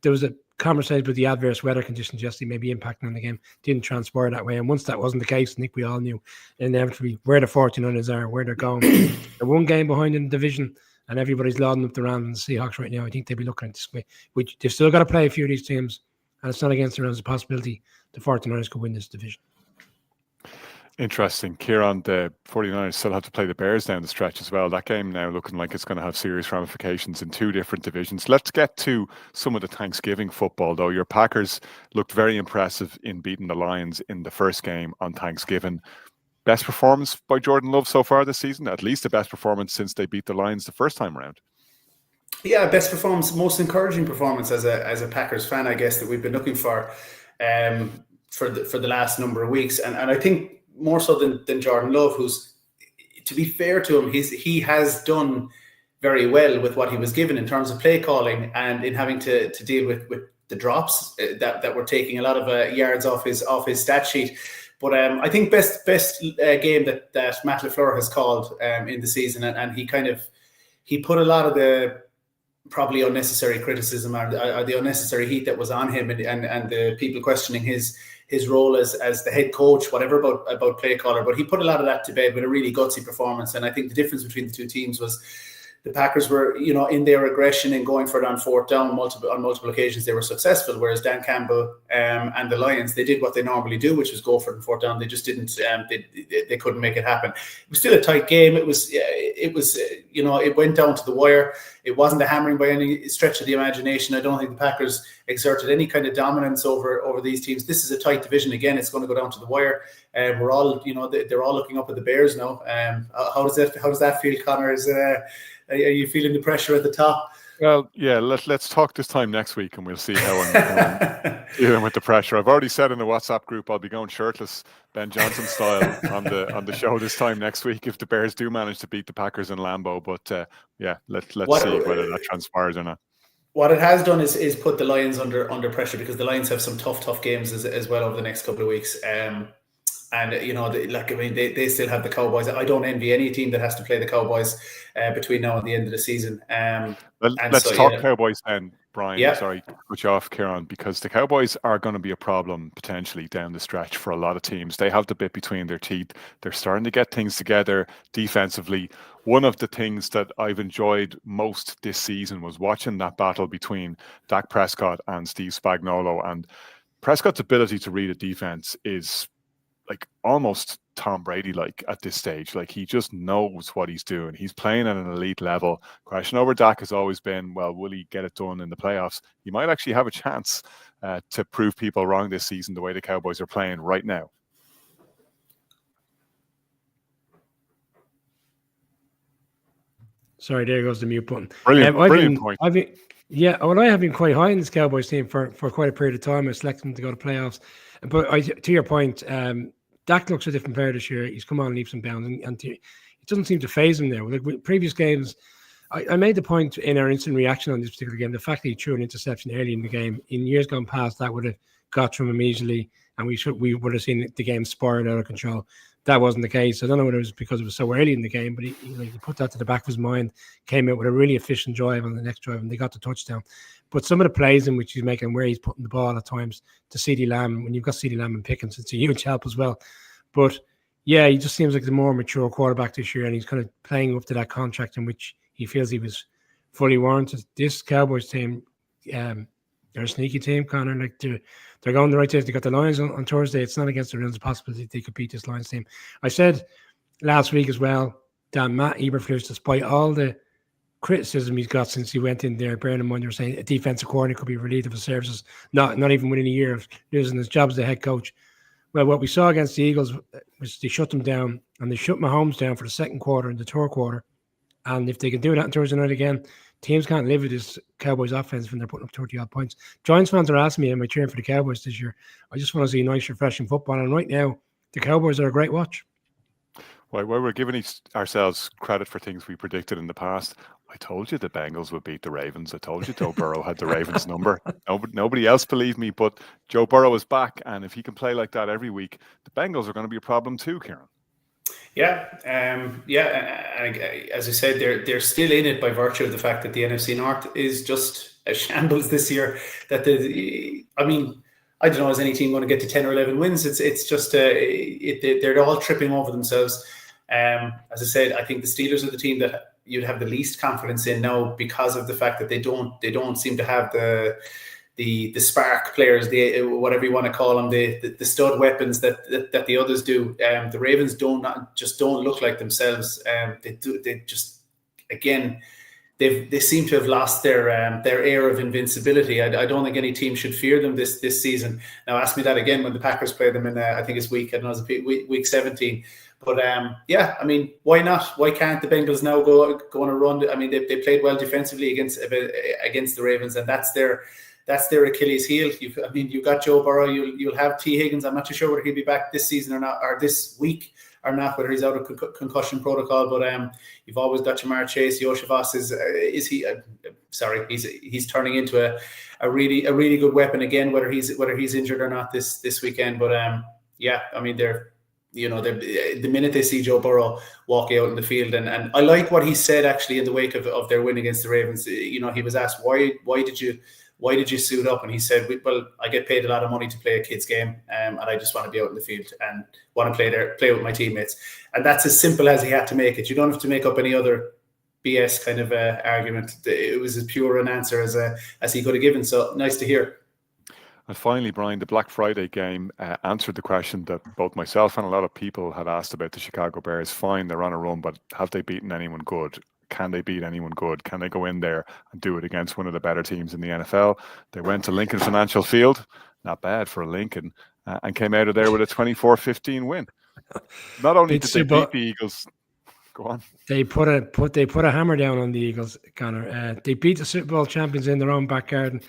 There was a conversation about the adverse weather conditions yesterday maybe impacting on the game. Didn't transpire that way. And once that wasn't the case, Nick, we all knew inevitably where the 49ers are, where they're going. They're one game behind in the division, and everybody's lauding up the Rams and the Seahawks right now. I think they'll be looking at this way. Which they've still got to play a few of these teams, and it's not against the Rams. A possibility the 49ers could win this division. Interesting. Kieran, the 49ers still have to play the Bears down the stretch as well. That game now looking like it's going to have serious ramifications in two different divisions. Let's get to some of the Thanksgiving football, though. Your Packers looked very impressive in beating the Lions in the first game on Thanksgiving. Best performance by Jordan Love so far this season? At least the best performance since they beat the Lions the first time around. Yeah, best performance, most encouraging performance as a Packers fan, I guess, that we've been looking for the last number of weeks. And I think more so than Jordan Love, who's, to be fair to him, he has done very well with what he was given in terms of play calling and in having to deal with the drops that were taking a lot of yards off his stat sheet. But I think best game that Matt LaFleur has called in the season, and he put a lot of the probably unnecessary criticism or the unnecessary heat that was on him and the people questioning his role as the head coach, whatever about play caller. But he put a lot of that to bed with a really gutsy performance. And I think the difference between the two teams was the Packers were, in their aggression and going for it on fourth down on multiple occasions, they were successful. Whereas Dan Campbell and the Lions, they did what they normally do, which was go for it on fourth down. They just didn't. They couldn't make it happen. It was still a tight game. It was. It went down to the wire. It wasn't a hammering by any stretch of the imagination. I don't think the Packers exerted any kind of dominance over these teams. This is a tight division. Again, it's going to go down to the wire. We're all, they're all looking up at the Bears now. How does that feel, Connor? Are you feeling the pressure at the top? Well, yeah, let's talk this time next week and we'll see how I'm dealing with the pressure. I've already said in the WhatsApp group I'll be going shirtless, Ben Johnson style, on the show this time next week if the Bears do manage to beat the Packers in Lambeau. But let's see whether that transpires or not. What it has done is put the Lions under pressure, because the Lions have some tough games as well over the next couple of weeks. And they still have the Cowboys. I don't envy any team that has to play the Cowboys between now and the end of the season. Let's talk Cowboys then, Brian. Yeah. Sorry to cut you off, Kieran, because the Cowboys are going to be a problem potentially down the stretch for a lot of teams. They have the bit between their teeth. They're starting to get things together defensively. One of the things that I've enjoyed most this season was watching that battle between Dak Prescott and Steve Spagnuolo. And Prescott's ability to read a defense is like almost Tom Brady-like at this stage. Like, he just knows what he's doing. He's playing at an elite level. Question over Dak has always been, well, will he get it done in the playoffs? He might actually have a chance to prove people wrong this season the way the Cowboys are playing right now. Sorry, there goes the mute button. Brilliant point. I have been quite high in this Cowboys team for quite a period of time. I selected them to go to playoffs. But to your point, Dak looks a different player this year. He's come on leaps and bounds, and it doesn't seem to phase him there. Like with previous games, I made the point in our instant reaction on this particular game, the fact that he threw an interception early in the game. In years gone past, that would have got to him immediately, and we would have seen the game spiral out of control. That wasn't the case. I don't know whether it was because it was so early in the game, but he put that to the back of his mind, came out with a really efficient drive on the next drive, and they got the touchdown. But some of the plays in which he's making, where he's putting the ball at times to CeeDee Lamb, when you've got CeeDee Lamb and Pickens, it's a huge help as well. But yeah, he just seems like the more mature quarterback this year, and he's kind of playing up to that contract in which he feels he was fully warranted. This Cowboys team, they're a sneaky team, Connor. Like they're going the right way. They got the Lions on Thursday. It's not against the Rams. A possibility they could beat this Lions team. I said last week as well that Matt Eberflus, despite all the criticism he's got since he went in there, bearing in mind they were saying a defensive coordinator could be relieved of his services, not even within a year of losing his job as the head coach. Well, what we saw against the Eagles was they shut them down, and they shut Mahomes down for the second quarter and the third quarter. And if they can do that on Thursday night again, teams can't live with this Cowboys offense when they're putting up 30-odd points. Giants fans are asking me, am I cheering for the Cowboys this year? I just want to see nice, refreshing football. And right now, the Cowboys are a great watch. Well, we're giving ourselves credit for things we predicted in the past. I told you the Bengals would beat the Ravens. I told you Joe Burrow had the Ravens number. Nobody else believed me, but Joe Burrow is back, and if he can play like that every week, the Bengals are going to be a problem too, Kieran. Yeah, and as I said, they're still in it by virtue of the fact that the NFC North is just a shambles this year. That I don't know, is any team going to get to 10 or 11 wins? It's just they're all tripping over themselves. As I said, I think the Steelers are the team that you'd have the least confidence in now because of the fact that they don't seem to have the spark players, the whatever you want to call them, the stud weapons that the others do. The Ravens don't look like themselves. They just again. They seem to have lost their air of invincibility. I don't think any team should fear them this season. Now, ask me that again when the Packers play them in I think it's week 17. But why not? Why can't the Bengals now go on a run? I mean, they played well defensively against the Ravens, and that's their Achilles heel. You've got Joe Burrow. You'll have T. Higgins. I'm not too sure whether he'll be back this season or not, or this week or not, whether he's out of concussion protocol. But you've always got Jamar Chase. Yoshivas he's turning into a really good weapon again, whether he's injured or not this weekend. But they're the minute they see Joe Burrow walking out in the field, and I like what he said actually in the wake of their win against the Ravens. He was asked why did you suit up, and he said, well, I get paid a lot of money to play a kid's game, and I just want to be out in the field and want to play with my teammates. And that's as simple as he had to make it. You don't have to make up any other BS kind of argument. It was as pure an answer as he could have given. So nice to hear. And finally, Brian, the Black Friday game answered the question that both myself and a lot of people had asked about the Chicago Bears. Fine, they're on a run, but have they beaten anyone good? Can they beat anyone good? Can they go in there and do it against one of the better teams in the NFL? They went to Lincoln Financial Field, not bad for Lincoln, and came out of there with a 24-15 win. Not only did they beat the Eagles, go on. They put a hammer down on the Eagles, Connor. They beat the Super Bowl champions in their own backyard.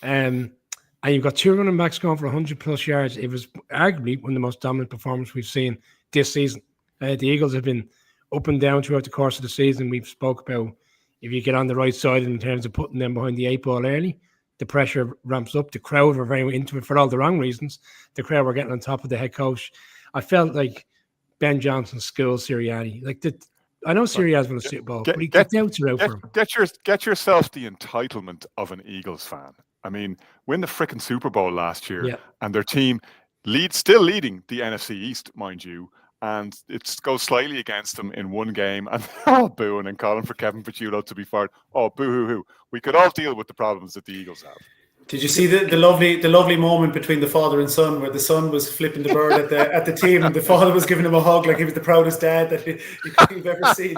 And you've got two running backs going for 100+ yards. It was arguably one of the most dominant performances we've seen this season. The Eagles have been up and down throughout the course of the season. We've spoke about if you get on the right side in terms of putting them behind the 8 ball early, the pressure ramps up. The crowd were very into it for all the wrong reasons. The crowd were getting on top of the head coach. I felt like Ben Johnson's school Sirianni. I know Sirianni's won a Super Bowl, but the doubts are out for him. Get yourself the entitlement of an Eagles fan. I mean, win the frickin' Super Bowl last year, and their team still leading the NFC East, mind you, and it goes slightly against them in one game, and they're all booing and calling for Kevin Pachulo to be fired. Oh, boo-hoo-hoo. We could all deal with the problems that the Eagles have. Did you see the lovely moment between the father and son, where the son was flipping the bird at the team, and the father was giving him a hug like he was the proudest dad that you've ever seen?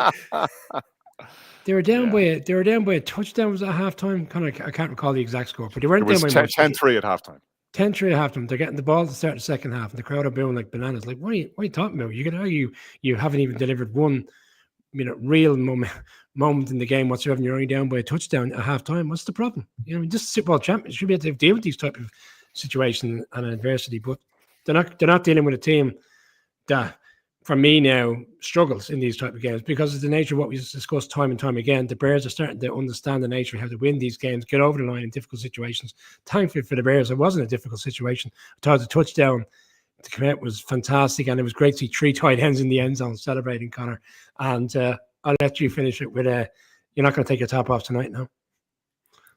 They were down by a touchdown. Was at halftime? I can't recall the exact score, but they weren't down by 10-3 at halftime. 10-3 at halftime. They're getting the ball to start the second half, and the crowd are booing like bananas. Like, what are you talking about? You could argue you haven't even delivered one, real moment in the game whatsoever. And you're only down by a touchdown at halftime. What's the problem? Just Super Bowl champions should be able to deal with these type of situations and adversity, but they're not dealing with a team that, for me now, struggles in these type of games because of the nature of what we discussed time and time again. The Bears are starting to understand the nature of how to win these games, get over the line in difficult situations. Thankfully for the Bears, it wasn't a difficult situation. I thought the touchdown to come out was fantastic, and it was great to see 3 tight ends in the end zone celebrating, Connor. And I'll let you finish it with you're not going to take your top off tonight, no?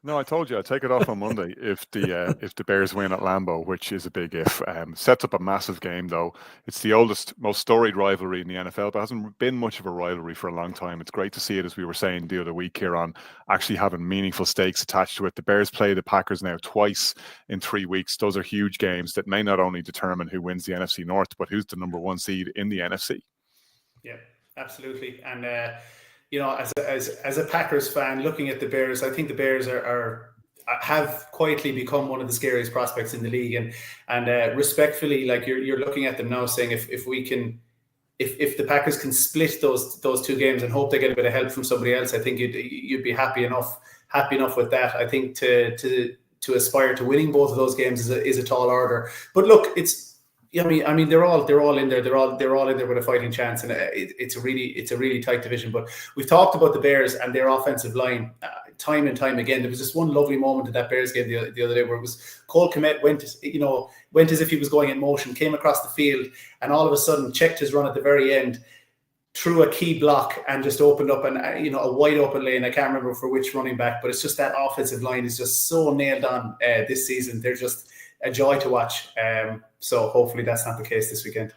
No, I told you I'd take it off on Monday if the Bears win at Lambeau, which is a big if. Sets up a massive game, though. It's the oldest, most storied rivalry in the NFL, but hasn't been much of a rivalry for a long time. It's great to see it, as we were saying the other week here, on actually having meaningful stakes attached to it. The Bears play the Packers now twice in 3 weeks. Those are huge games that may not only determine who wins the NFC North, but who's the number 1 seed in the NFC. Yeah, absolutely. And as a Packers fan, looking at the Bears, I think the Bears have quietly become one of the scariest prospects in the league. And respectfully, like you're looking at them now, saying if the Packers can split those 2 games and hope they get a bit of help from somebody else, I think you'd be happy enough with that. I think to aspire to winning both of those games is a tall order. But look, Yeah, I mean, they're all in there. They're all in there with a fighting chance, and it's a really tight division. But we've talked about the Bears and their offensive line time and time again. There was this one lovely moment in that Bears game the other day where it was Cole Kmet went as if he was going in motion, came across the field, and all of a sudden checked his run at the very end, threw a key block, and just opened up a wide open lane. I can't remember for which running back, but it's just that offensive line is just so nailed on this season. They're just a joy to watch. So hopefully that's not the case this weekend.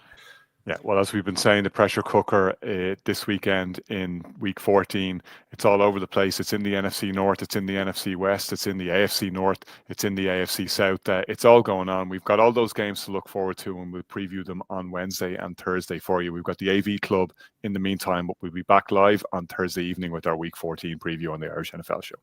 Yeah, well, as we've been saying, the pressure cooker this weekend in week 14, it's all over the place. It's in the NFC North, it's in the NFC West, it's in the AFC North, it's in the AFC South. It's all going on. We've got all those games to look forward to, and we'll preview them on Wednesday and Thursday for you. We've got the AV Club in the meantime, but we'll be back live on Thursday evening with our week 14 preview on the Irish NFL Show.